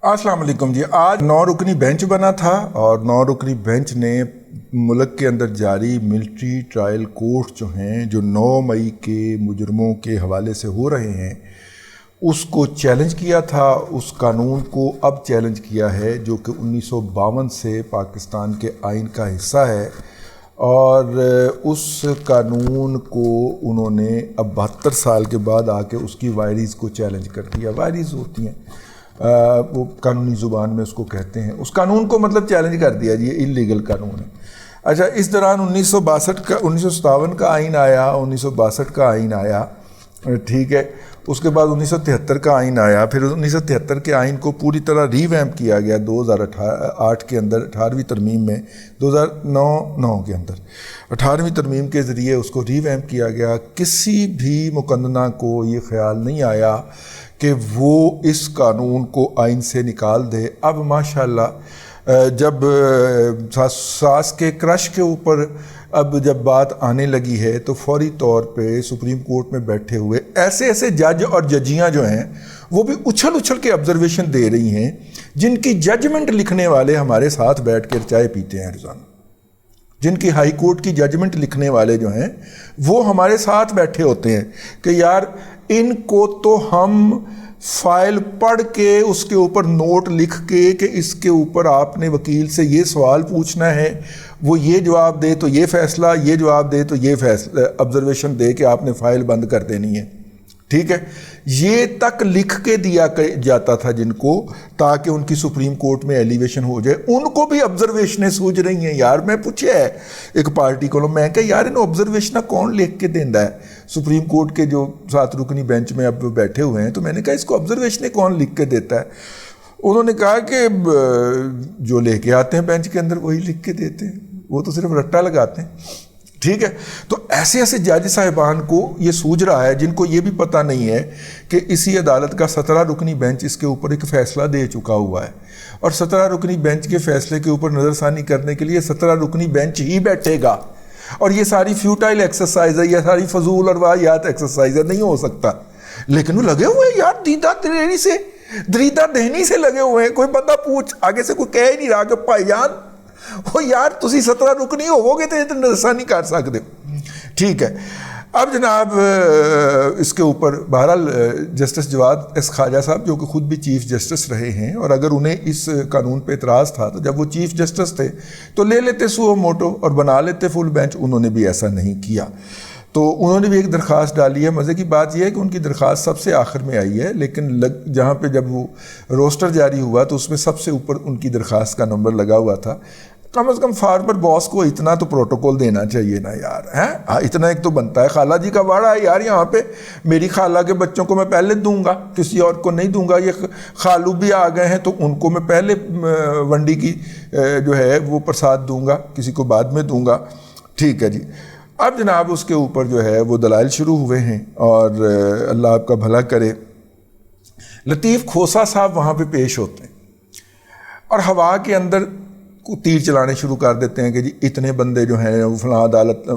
السلام علیکم جی. آج 9 رکنی بینچ بنا تھا اور 9 رکنی بینچ نے ملک کے اندر جاری ملٹری ٹرائل کورٹ جو ہیں جو 9 مئی کے مجرموں کے حوالے سے ہو رہے ہیں اس کو چیلنج کیا تھا. اس قانون کو اب چیلنج کیا ہے جو کہ 1952 سے پاکستان کے آئین کا حصہ ہے اور اس قانون کو انہوں نے اب 72 سال کے بعد آ کے اس کی وائریز کو چیلنج کر دیا. وائریز ہوتی ہیں وہ قانونی زبان میں اس کو کہتے ہیں. اس قانون کو مطلب چیلنج کر دیا جی, یہ انلیگل قانون ہے. اچھا, اس دوران 1957 کا آئین آیا, 1962 کا آئین آیا, ٹھیک ہے. اس کے بعد 1973 کا آئین آیا. پھر 1973 کے آئین کو پوری طرح ری ویمپ کیا گیا 2008 کے اندر 18ویں ترمیم میں, 2009 کے اندر 18ویں ترمیم کے ذریعے اس کو ری ویمپ کیا گیا. کسی بھی مقننہ کو یہ خیال نہیں آیا کہ وہ اس قانون کو آئین سے نکال دے. اب ماشاءاللہ جب ساس کے کرش کے اوپر اب جب بات آنے لگی ہے تو فوری طور پہ سپریم کورٹ میں بیٹھے ہوئے ایسے جج اور ججیاں جو ہیں وہ بھی اچھل کے آبزرویشن دے رہی ہیں جن کی ججمنٹ لکھنے والے ہمارے ساتھ بیٹھ کر چائے پیتے ہیں روزانہ. جن کی ہائی کورٹ کی ججمنٹ لکھنے والے جو ہیں وہ ہمارے ساتھ بیٹھے ہوتے ہیں کہ یار ان کو تو ہم فائل پڑھ کے اس کے اوپر نوٹ لکھ کے کہ اس کے اوپر آپ نے وکیل سے یہ سوال پوچھنا ہے, وہ یہ جواب دے تو یہ فیصلہ, یہ جواب دے تو یہ فیصلہ, آبزرویشن دے کہ آپ نے فائل بند کر دینی ہے, ٹھیک ہے. یہ تک لکھ کے دیا جاتا تھا جن کو تاکہ ان کی سپریم کورٹ میں ایلیویشن ہو جائے. ان کو بھی آبزرویشنیں سوچ رہی ہیں. یار میں پوچھا ہے ایک پارٹی کو, میں کہ یار انہوں آبزرویشن کون لکھ کے دینا ہے. سپریم کورٹ کے جو 7 رکنی بینچ میں اب بیٹھے ہوئے ہیں تو میں نے کہا اس کو آبزرویشنیں کون لکھ کے دیتا ہے. انہوں نے کہا کہ جو لے کے آتے ہیں بینچ کے اندر وہی لکھ کے دیتے ہیں, وہ تو صرف رٹا لگاتے ہیں, ٹھیک ہے. تو ایسے جج صاحبان کو یہ سوچ رہا ہے جن کو یہ بھی پتہ نہیں ہے کہ اسی عدالت کا 17 رکنی بینچ اس کے اوپر ایک فیصلہ دے چکا ہوا ہے اور 17 رکنی بینچ کے فیصلے کے اوپر نظر ثانی کرنے کے لیے 17 رکنی بینچ ہی بیٹھے گا. اور یہ ساری فیوٹائل ایکسرسائز ہے, یہ ساری فضول اور واہیات ایکسرسائز ہے, نہیں ہو سکتا. لیکن وہ لگے ہوئے یار دریدہ دہنی سے لگے ہوئے ہیں. کوئی بندہ پوچھ آگے سے کوئی کہہ ہی نہیں رہا کہ بھائی جان وہ یار تسی 17 رکنی ہوو گے تو نظرثانی کر سکتے ہو, ٹھیک ہے. اب جناب اس کے اوپر بہرحال جسٹس جواد ایس خواجہ صاحب جو کہ خود بھی چیف جسٹس رہے ہیں, اور اگر انہیں اس قانون پہ اعتراض تھا تو جب وہ چیف جسٹس تھے تو لے لیتے سو موٹو اور بنا لیتے فل بینچ. انہوں نے بھی ایسا نہیں کیا. تو انہوں نے بھی ایک درخواست ڈالی ہے. مزے کی بات یہ ہے کہ ان کی درخواست سب سے آخر میں آئی ہے, لیکن جہاں پہ جب وہ روسٹر جاری ہوا تو اس میں سب سے اوپر ان کی درخواست کا نمبر لگا ہوا تھا. کم از کم فارمر باس کو اتنا تو پروٹوکول دینا چاہیے نا یار, ہیں اتنا ایک تو بنتا ہے. خالہ جی کا واڑا ہے یار یہاں پہ, میری خالہ کے بچوں کو میں پہلے دوں گا, کسی اور کو نہیں دوں گا. یہ خالو بھی آ گئے ہیں تو ان کو میں پہلے ونڈی کی جو ہے وہ پرساد دوں گا, کسی کو بعد میں دوں گا, ٹھیک ہے جی. اب جناب اس کے اوپر جو ہے وہ دلائل شروع ہوئے ہیں اور اللہ آپ کا بھلا کرے. لطیف کھوسا صاحب وہاں پہ پیش ہوتے ہیں اور ہوا کے اندر تیر چلانے شروع کر دیتے ہیں کہ جی اتنے بندے جو ہیں فلاں عدالت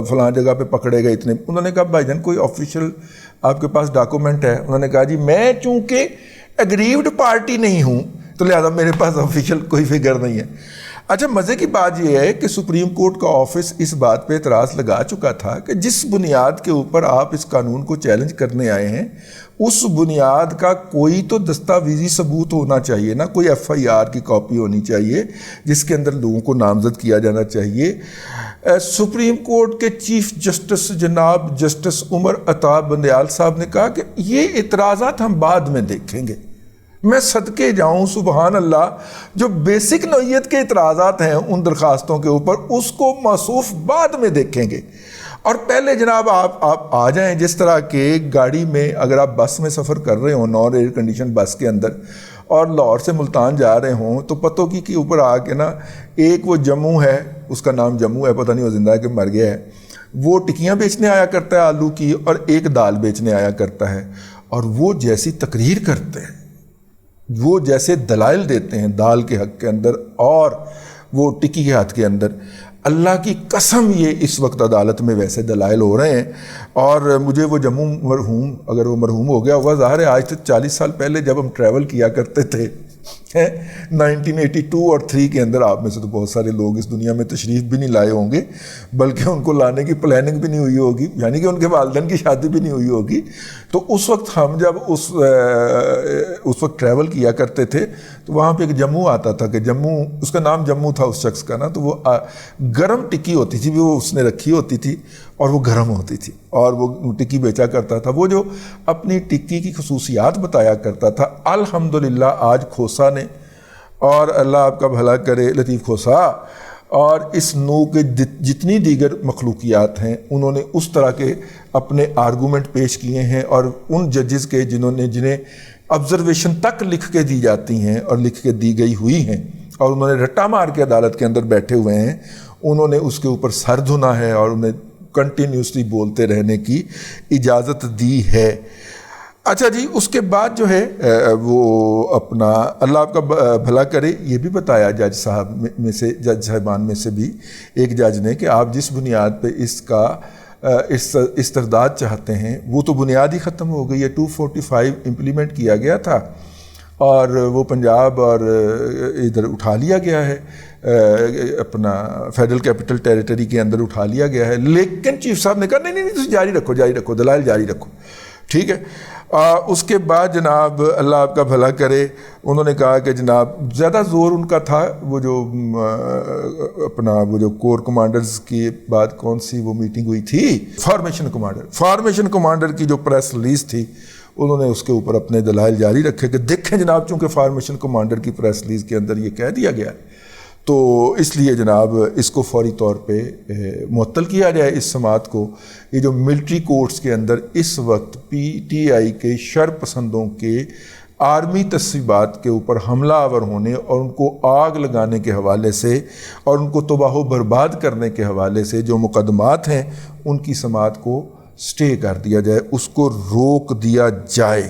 فلاں جگہ پہ پکڑے گئے اتنے. انہوں نے کہا بھائی جان کوئی آفیشیل آپ کے پاس ڈاکومنٹ ہے؟ انہوں نے کہا جی میں چونکہ ایگریوڈ پارٹی نہیں ہوں تو لہذا میرے پاس آفیشیل کوئی فگر نہیں ہے. اچھا, مزے کی بات یہ ہے کہ سپریم کورٹ کا آفس اس بات پہ اعتراض لگا چکا تھا کہ جس بنیاد کے اوپر آپ اس قانون کو چیلنج کرنے آئے ہیں اس بنیاد کا کوئی تو دستاویزی ثبوت ہونا چاہیے نا, کوئی FIR کی کاپی ہونی چاہیے جس کے اندر لوگوں کو نامزد کیا جانا چاہیے. سپریم کورٹ کے چیف جسٹس جناب جسٹس عمر عطا بندیال صاحب نے کہا کہ یہ اعتراضات ہم بعد میں دیکھیں گے. میں صدقے جاؤں سبحان اللہ, جو بیسک نوعیت کے اعتراضات ہیں ان درخواستوں کے اوپر اس کو موصوف بعد میں دیکھیں گے. اور پہلے جناب آپ آ جائیں جس طرح کے گاڑی میں, اگر آپ بس میں سفر کر رہے ہوں نان ایئر کنڈیشن بس کے اندر اور لاہور سے ملتان جا رہے ہوں تو پتوں کی کے اوپر آ کے نا ایک وہ جموں ہے, اس کا نام جموں ہے, پتہ نہیں وہ زندہ ہے کہ مر گیا ہے, وہ ٹکیاں بیچنے آیا کرتا ہے آلو کی, اور ایک دال بیچنے آیا کرتا ہے. اور وہ جیسی تقریر کرتے ہیں, وہ جیسے دلائل دیتے ہیں دال کے حق کے اندر اور وہ ٹکی کے ہاتھ کے اندر, اللہ کی قسم یہ اس وقت عدالت میں ویسے دلائل ہو رہے ہیں. اور مجھے وہ مرحوم, اگر وہ مرحوم ہو گیا ہوا, ظاہر ہے آج سے 40 سال پہلے جب ہم ٹریول کیا کرتے تھے 1982 اور 3 کے اندر آپ میں سے تو بہت سارے لوگ اس دنیا میں تشریف بھی نہیں لائے ہوں گے، بلکہ ان کو لانے کی پلاننگ بھی نہیں ہوئی ہوگی، یعنی کہ ان کے والدین کی شادی بھی نہیں ہوئی ہوگی۔ تو اس وقت ہم جب اس وقت ٹریول کیا کرتے تھے تو وہاں پہ ایک جموں آتا تھا، کہ جموں، اس کا نام جموں تھا اس شخص کا نا، تو وہ گرم ٹکی ہوتی تھی، وہ اس نے رکھی ہوتی تھی اور وہ گرم ہوتی تھی، اور وہ ٹکی بیچا کرتا تھا۔ وہ جو اپنی ٹکی کی خصوصیات بتایا کرتا تھا، الحمدللہ آج کھوسا نے، اور اللہ آپ کا بھلا کرے لطیف کھوسا، اور اس نوع کے جتنی دیگر مخلوقیات ہیں، انہوں نے اس طرح کے اپنے آرگومنٹ پیش کیے ہیں، اور ان ججز کے جنہیں آبزرویشن تک لکھ کے دی جاتی ہیں اور لکھ کے دی گئی ہوئی ہیں، اور انہوں نے رٹا مار کے عدالت کے اندر بیٹھے ہوئے ہیں، انہوں نے اس کے اوپر سر دھنا ہے اور انہیں کنٹینیوسلی بولتے رہنے کی اجازت دی ہے۔ اچھا جی، اس کے بعد جو ہے وہ اپنا اللہ آپ کا بھلا کرے یہ بھی بتایا جج صاحب میں سے، جج صاحبان میں سے بھی ایک جج نے، کہ آپ جس بنیاد پہ اس کا استرداد چاہتے ہیں وہ تو بنیاد ہی ختم ہو گئی ہے۔ 245 امپلیمنٹ کیا گیا تھا اور وہ پنجاب اور ادھر اٹھا لیا گیا ہے، اپنا فیڈرل کیپٹل ٹیریٹری کے اندر اٹھا لیا گیا ہے، لیکن چیف صاحب نے کہا نہیں نہیں نہیں، جاری رکھو، دلائل جاری رکھو، ٹھیک ہے۔ اس کے بعد جناب اللہ آپ کا بھلا کرے، انہوں نے کہا کہ جناب زیادہ زور ان کا تھا وہ جو کور کمانڈرز کی بعد کون سی وہ میٹنگ ہوئی تھی، فارمیشن کمانڈر کی جو پریس ریلیز تھی، انہوں نے اس کے اوپر اپنے دلائل جاری رکھے کہ دیکھیں جناب، چونکہ فارمیشن کمانڈر کی پریس ریلیز کے اندر یہ کہہ دیا گیا ہے، تو اس لیے جناب اس کو فوری طور پہ معطل کیا جائے اس سماعت کو۔ یہ جو ملٹری کورٹس کے اندر اس وقت پی ٹی آئی کے شر پسندوں کے آرمی تصویبات کے اوپر حملہ آور ہونے اور ان کو آگ لگانے کے حوالے سے اور ان کو تباہ و برباد کرنے کے حوالے سے جو مقدمات ہیں، ان کی سماعت کو سٹے کر دیا جائے، اس کو روک دیا جائے۔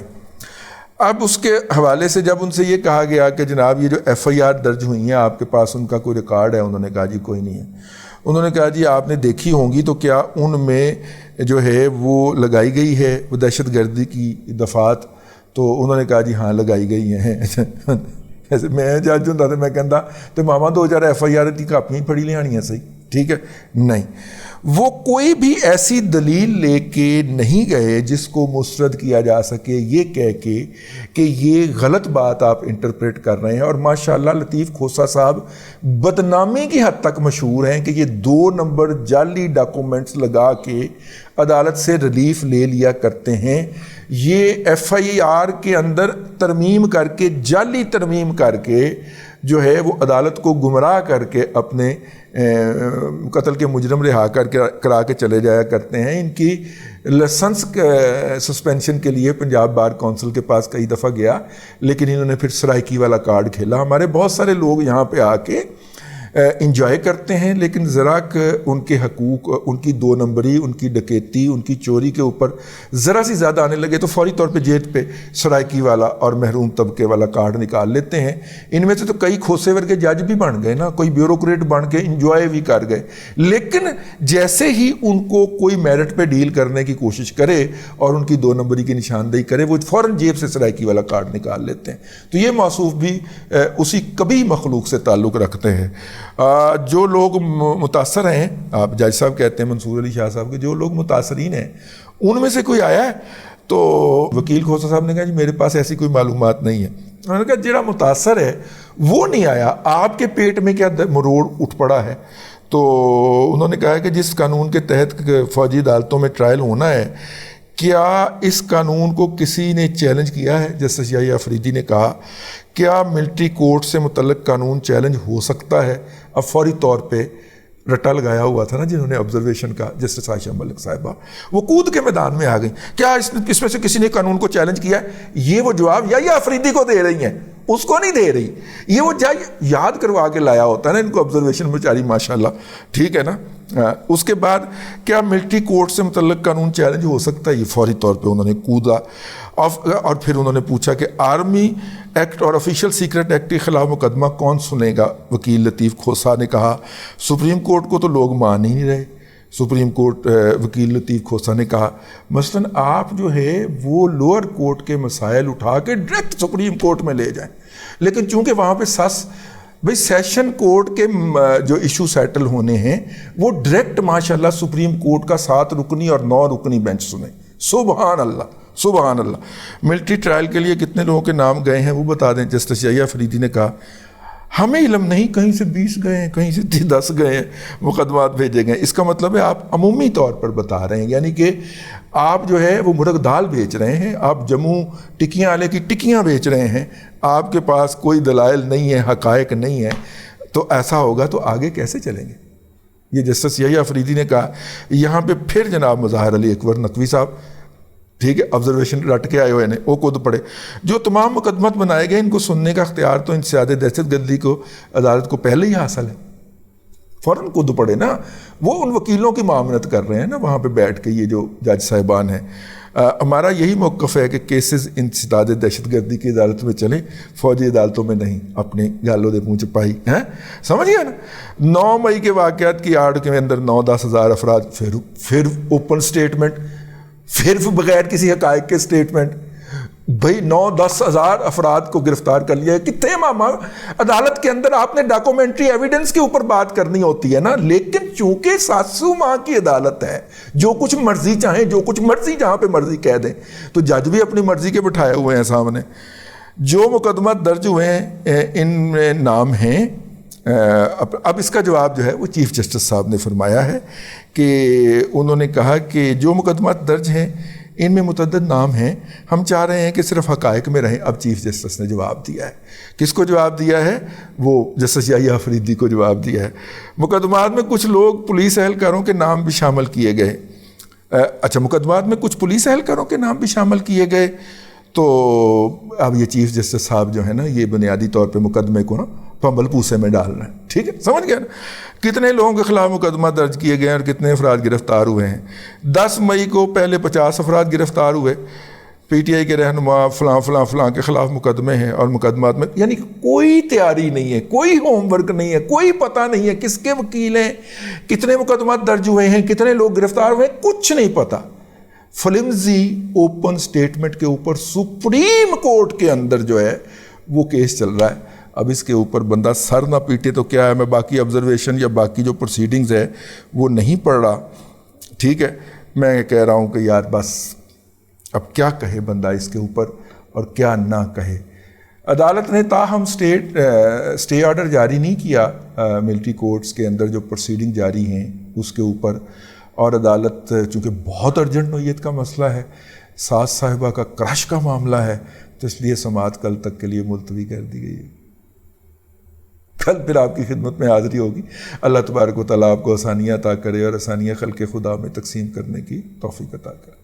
اب اس کے حوالے سے جب ان سے یہ کہا گیا کہ جناب یہ جو ایف آئی آر درج ہوئی ہیں آپ کے پاس ان کا کوئی ریکارڈ ہے، انہوں نے کہا جی کوئی نہیں ہے۔ انہوں نے کہا جی آپ نے دیکھی ہوں گی تو کیا ان میں جو ہے وہ لگائی گئی ہے وہ دہشت گردی کی دفعات؟ تو انہوں نے کہا جی ہاں لگائی گئی ہیں۔ ایسے میں جج ہوں تو میں کہتا تو ماما 2000 ایف آئی آر کی کاپیاں پڑھی لینی ہے، صحیح ٹھیک ہے، نہیں، وہ کوئی بھی ایسی دلیل لے کے نہیں گئے جس کو مسترد کیا جا سکے یہ کہہ کے کہ یہ غلط بات آپ انٹرپریٹ کر رہے ہیں۔ اور ماشاءاللہ لطیف کھوسا صاحب بدنامی کی حد تک مشہور ہیں کہ یہ 2 نمبر جعلی ڈاکومنٹس لگا کے عدالت سے ریلیف لے لیا کرتے ہیں۔ یہ ایف آئی آر کے اندر ترمیم کر کے، جعلی ترمیم کر کے جو ہے وہ عدالت کو گمراہ کر کے اپنے قتل کے مجرم رہا کرا کے چلے جایا کرتے ہیں۔ ان کی لائسنس سسپینشن کے لیے پنجاب بار کونسل کے پاس کئی دفعہ گیا، لیکن انہوں نے پھر سرائکی والا کارڈ کھیلا۔ ہمارے بہت سارے لوگ یہاں پہ آ کے انجوائے کرتے ہیں، لیکن ذرا ان کے حقوق، ان کی 2 نمبری، ان کی ڈکیتی، ان کی چوری کے اوپر ذرا سی زیادہ آنے لگے تو فوری طور پہ جیب پہ سرائکی والا اور محروم طبقے والا کارڈ نکال لیتے ہیں۔ ان میں سے تو کئی کھوسے ورگے جج بھی بن گئے نا، کوئی بیوروکریٹ بن کے انجوائے بھی کر گئے، لیکن جیسے ہی ان کو کوئی میرٹ پہ ڈیل کرنے کی کوشش کرے اور ان کی 2 نمبری کی نشاندہی کرے، وہ فوراً جیب سے سرائکی والا کارڈ نکال لیتے ہیں۔ تو یہ موصوف بھی اسی کبھی مخلوق سے تعلق رکھتے ہیں۔ جو لوگ متاثر ہیں، آپ جج صاحب کہتے ہیں منصور علی شاہ صاحب کے، جو لوگ متاثرین ہیں ان میں سے کوئی آیا ہے؟ تو وکیل کھوسا صاحب نے کہا جی میرے پاس ایسی کوئی معلومات نہیں ہے۔ انہوں نے کہا جڑا متاثر ہے وہ نہیں آیا، آپ کے پیٹ میں کیا مروڑ اٹھ پڑا ہے؟ تو انہوں نے کہا کہ جس قانون کے تحت فوجی عدالتوں میں ٹرائل ہونا ہے، کیا اس قانون کو کسی نے چیلنج کیا ہے؟ جسٹس یحییٰ افریدی نے کہا کیا ملٹری کورٹ سے متعلق قانون چیلنج ہو سکتا ہے؟ اب فوری طور پہ رٹا لگایا ہوا تھا نا جنہوں نے آبزرویشن کا، جسٹس عائشہ ملک صاحبہ، وہ کود کے میدان میں آ گئی، کیا اس میں سے کسی نے قانون کو چیلنج کیا ہے؟ یہ وہ جواب یحییٰ افریدی کو دے رہی ہیں، اس کو نہیں دے رہی، یہ وہ یاد کروا کے لایا ہوتا ہے نا ان کو آبزرویشن بیچاری، ماشاءاللہ، ٹھیک ہے نا۔ اس کے بعد کیا ملٹری کورٹ سے متعلق قانون چیلنج ہو سکتا ہے؟ یہ فوری طور پہ انہوں نے کودا، اور پھر انہوں نے پوچھا کہ آرمی ایکٹ اور آفیشیل سیکرٹ ایکٹ کے خلاف مقدمہ کون سنے گا؟ وکیل لطیف کھوسا نے کہا سپریم کورٹ کو تو لوگ مان ہی نہیں رہے، سپریم کورٹ وکیل لطیف کھوسہ نے کہا مثلاً آپ جو ہے وہ لوور کورٹ کے مسائل اٹھا کے ڈائریکٹ سپریم کورٹ میں لے جائیں، لیکن چونکہ وہاں پہ بھئی سیشن کورٹ کے جو ایشو سیٹل ہونے ہیں وہ ڈائریکٹ ماشاءاللہ سپریم کورٹ کا 7 رکنی اور 9 رکنی بینچ سنیں. سبحان اللہ سبحان اللہ. ملٹری ٹرائل کے لیے کتنے لوگوں کے نام گئے ہیں وہ بتا دیں. جسٹس یحییٰ افریدی نے کہا ہمیں علم نہیں، کہیں سے 20 گئے ہیں، کہیں سے 10 گئے ہیں، مقدمات بھیجے گئے. اس کا مطلب ہے آپ عمومی طور پر بتا رہے ہیں، یعنی کہ آپ جو ہے وہ مرغ دال بیچ رہے ہیں، آپ جموں ٹکیاں والے کی ٹکیاں بیچ رہے ہیں، آپ کے پاس کوئی دلائل نہیں ہے، حقائق نہیں ہے. تو ایسا ہوگا تو آگے کیسے چلیں گے؟ یہ جسٹس یحییٰ افریدی نے کہا. یہاں پہ پھر جناب مظاہر علی اکبر نقوی صاحب، ٹھیک ہے، آبزرویشن رٹ کے آئے ہوئے ہیں، وہ خود پڑھے. جو تمام مقدمات بنائے گئے ان کو سننے کا اختیار تو انسداد دہشت گردی کو عدالت کو پہلے ہی حاصل ہے. فوراً خود پڑھے نا. وہ ان وکیلوں کی معاونت کر رہے ہیں نا وہاں پہ بیٹھ کے، یہ جو جج صاحبان ہیں. ہمارا یہی موقف ہے کہ کیسز انسداد دہشت گردی کی عدالت میں چلیں، فوجی عدالتوں میں نہیں. اپنی گالوں دے منہ چپائی ہیں، سمجھ گیا نا. 9 مئی کے واقعات کی آڑ کے اندر 9-10 ہزار افراد پھر اوپن سٹیٹمنٹ، پھر بغیر کسی حقائق کے سٹیٹمنٹ. بھئی 9-10 ہزار افراد کو گرفتار کر لیا ہے. کتنے ماما عدالت کے اندر آپ نے ڈاکومنٹری ایویڈنس کے اوپر بات کرنی ہوتی ہے نا. لیکن چونکہ 700 ماہ کی عدالت ہے، جو کچھ مرضی چاہیں، جو کچھ مرضی جہاں پہ مرضی کہہ دیں، تو جج بھی اپنی مرضی کے بٹھائے ہوئے ہیں سامنے. جو مقدمات درج ہوئے ہیں ان میں نام ہیں. اب اس کا جواب جو ہے وہ چیف جسٹس صاحب نے فرمایا ہے کہ انہوں نے کہا کہ جو مقدمات درج ہیں ان میں متعدد نام ہیں، ہم چاہ رہے ہیں کہ صرف حقائق میں رہیں. اب چیف جسٹس نے جواب دیا ہے. کس کو جواب دیا ہے؟ وہ جسٹس یحییٰ افریدی کو جواب دیا ہے. مقدمات میں کچھ لوگ پولیس اہلکاروں کے نام بھی شامل کیے گئے. اچھا، مقدمات میں کچھ پولیس اہلکاروں کے نام بھی شامل کیے گئے. تو اب یہ چیف جسٹس صاحب جو ہے نا، یہ بنیادی طور پہ مقدمے کو نا پمبل پوسے میں ڈالنا ہے. ٹھیک ہے، سمجھ گیا نا. کتنے لوگوں کے خلاف مقدمہ درج کیے گئے ہیں اور کتنے افراد گرفتار ہوئے ہیں؟ 10 مئی کو پہلے 50 افراد گرفتار ہوئے. پی ٹی آئی کے رہنما فلاں فلاں فلاں کے خلاف مقدمے ہیں اور مقدمات میں یعنی کوئی تیاری نہیں ہے، کوئی ہوم ورک نہیں ہے، کوئی پتہ نہیں ہے کس کے وکیل ہیں، کتنے مقدمات درج ہوئے ہیں، کتنے لوگ گرفتار ہوئے ہیں، کچھ نہیں پتہ. فلمزی اوپن سٹیٹمنٹ کے اوپر سپریم کورٹ کے اندر جو ہے وہ کیس چل رہا ہے. اب اس کے اوپر بندہ سر نہ پیٹے تو کیا ہے. میں باقی آبزرویشن یا باقی جو پروسیڈنگز ہے وہ نہیں پڑھ رہا. ٹھیک ہے، میں کہہ رہا ہوں کہ یار بس اب کیا کہے بندہ اس کے اوپر اور کیا نہ کہے. عدالت نے تاہم اسٹے آرڈر جاری نہیں کیا ملٹری کورٹس کے اندر جو پروسیڈنگ جاری ہیں اس کے اوپر. اور عدالت چونکہ بہت ارجنٹ نوعیت کا مسئلہ ہے، ساس صاحبہ کا کرش کا معاملہ ہے، تو اس لیے سماعت کل تک کے لیے ملتوی کر دی گئی ہے. کل پھر آپ کی خدمت میں حاضری ہوگی. اللہ تبارک و تعالیٰ آپ کو آسانیاں عطا کرے اور آسانیاں خلق خدا میں تقسیم کرنے کی توفیق عطا کرے.